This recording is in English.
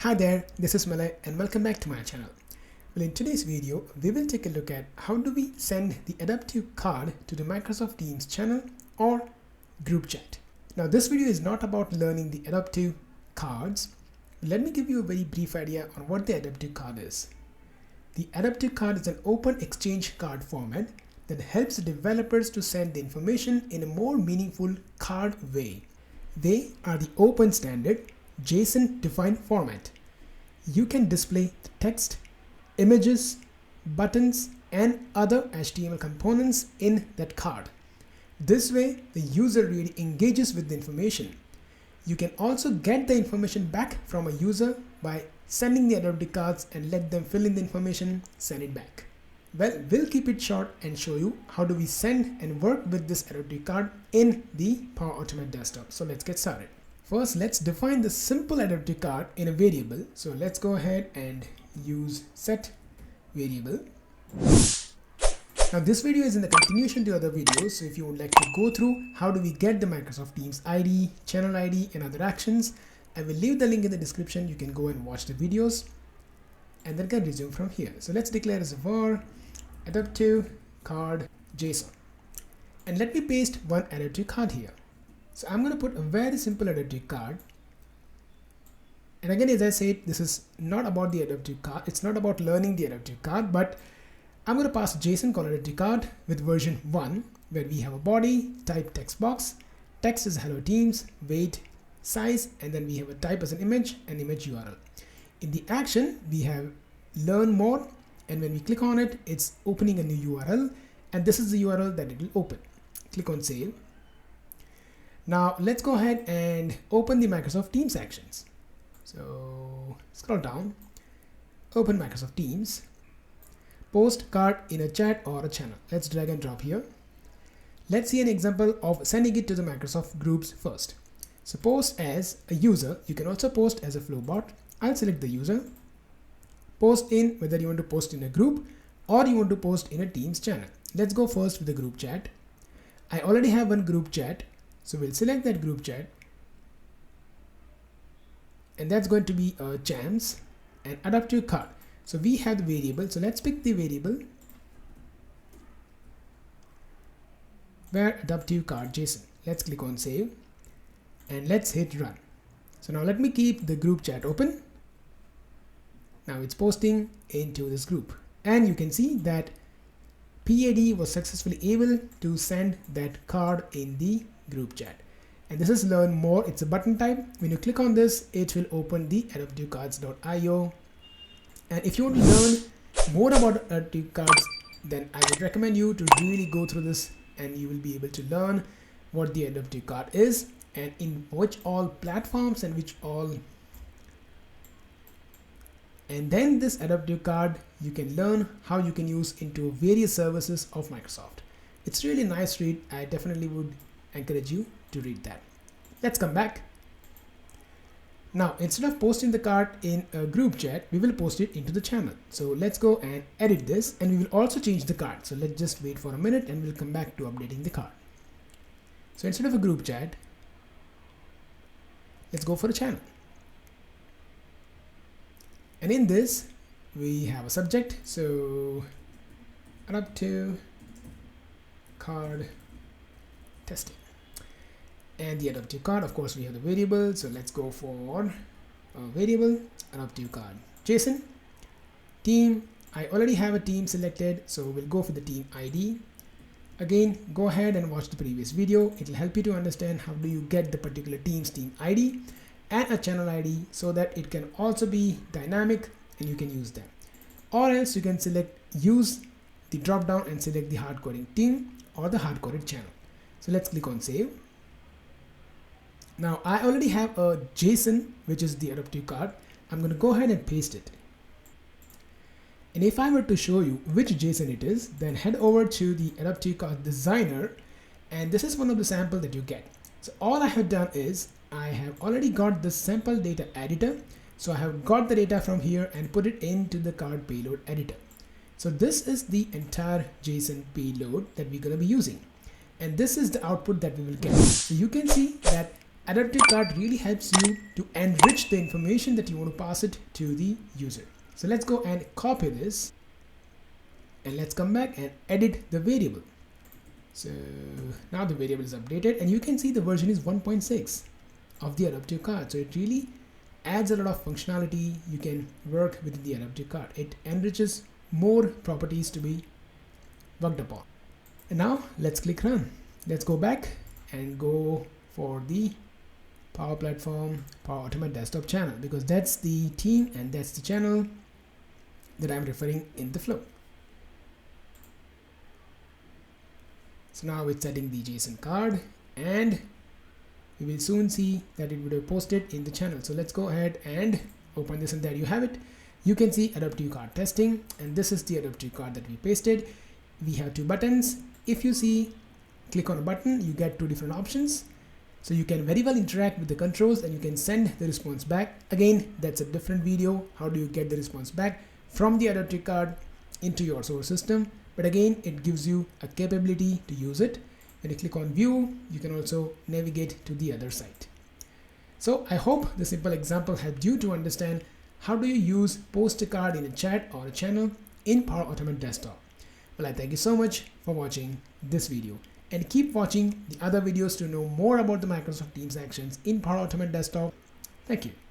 Hi there, this is Malay and welcome back to my channel. Well, in today's video, we will take a look at how do we send the Adoptive card to the Microsoft Teams channel or group chat. Now this video is not about learning the Adoptive cards. Let me give you a very brief idea on what the Adoptive card is. The Adoptive card is an open exchange card format that helps developers to send the information in a more meaningful card way. They are the open standard JSON defined format. You can display text, images, buttons, and other HTML components in that card. This way, the user really engages with the information. You can also get the information back from a user by sending the Adoptive cards and let them fill in the information, send it back. Well, we'll keep it short and show you how do we send and work with this Adoptive card in the Power Automate desktop. So let's get started. First, let's define the simple Adoptive card in a variable. So let's go ahead and use set variable. Now this video is in the continuation to other videos. So if you would like to go through how do we get the Microsoft Teams ID, channel ID, and other actions, I will leave the link in the description. You can go and watch the videos and then can resume from here. So let's declare as a var Adoptive card JSON. And let me paste one Adoptive card here. So I'm going to put a very simple Adoptive card. And again, as I said, this is not about the Adoptive card. It's not about learning the Adoptive card, but I'm going to pass a JSON called Adoptive card with version 1, where we have a body, type text box, text is hello teams, weight, size, and then we have a type as an image and image URL. In the action, we have learn more, and when we click on it, it's opening a new URL, and this is the URL that it will open. Click on save. Now let's go ahead and open the Microsoft Teams actions. So scroll down, open Microsoft Teams, post card in a chat or a channel. Let's drag and drop here. Let's see an example of sending it to the Microsoft groups first. So post as a user. You can also post as a flow bot. I'll select the user. Post in whether you want to post in a group or you want to post in a Teams channel. Let's go first with the group chat. I already have one group chat. So we'll select that group chat, and that's going to be a chance and Adoptive card. So we have the variable. So let's pick the variable where Adoptive card JSON. Let's click on save and let's hit run. So now let me keep the group chat open. Now it's posting into this group, and you can see that PAD was successfully able to send that card in the group chat. And this is learn more. It's a button type. When you click on this, it will open the adoptivecards.io. And if you want to learn more about Adoptive cards, then I would recommend you to really go through this, and you will be able to learn what the Adoptive card is and in which all platforms and which all. And then this Adoptive card you can learn how you can use into various services of Microsoft. It's really nice read. I definitely would encourage you to read that. Let's come back. Now instead of posting the card in a group chat, we will post it into the channel. So let's go and edit this, and we will also change the card. So let's just wait for a minute and we'll come back to updating the card. So instead of a group chat, let's go for a channel. And in this we have a subject. So Adoptive card testing. And the Adoptive card, of course, we have the variable. So let's go for a variable Adoptive card JSON. Team, I already have a team selected, so we'll go for the team ID. Again, go ahead and watch the previous video. It will help you to understand how do you get the particular team's team ID and a channel ID, so that it can also be dynamic and you can use them. Or else you can use the drop down and select the hard coding team or the hard coded channel. So let's click on save. Now I already have a JSON, which is the Adoptive card. I'm going to go ahead and paste it. And if I were to show you which JSON it is, then head over to the Adoptive card designer, and this is one of the sample that you get. So all I have done is I have already got the sample data editor. So I have got the data from here and put it into the card payload editor. So this is the entire JSON payload that we're going to be using. And this is the output that we will get. So you can see that Adoptive card really helps you to enrich the information that you want to pass it to the user. So let's go and copy this, and let's come back and edit the variable. So now the variable is updated, and you can see the version is 1.6 of the adoptive card. So it really adds a lot of functionality. You can work with the adoptive card. It enriches more properties to be worked upon. And now let's click run. Let's go back and go for the Power Platform, Power Automate Desktop channel, because that's the team and that's the channel that I'm referring in the flow. So now it's setting the JSON card, and we will soon see that it would have posted in the channel. So let's go ahead and open this, and there you have it. You can see adoptive card testing, and this is the adoptive card that we pasted. We have two buttons. If you see, click on a button, you get two different options. So you can very well interact with the controls, and you can send the response back. Again, that's a different video. How do you get the response back from the adoptive card into your source system? But again, it gives you a capability to use it. When you click on view, you can also navigate to the other site. So I hope the simple example helped you to understand how do you use post a card in a chat or a channel in Power Automate Desktop. Well, I thank you so much for watching this video, and keep watching the other videos to know more about the Microsoft Teams actions in Power Automate Desktop. Thank you.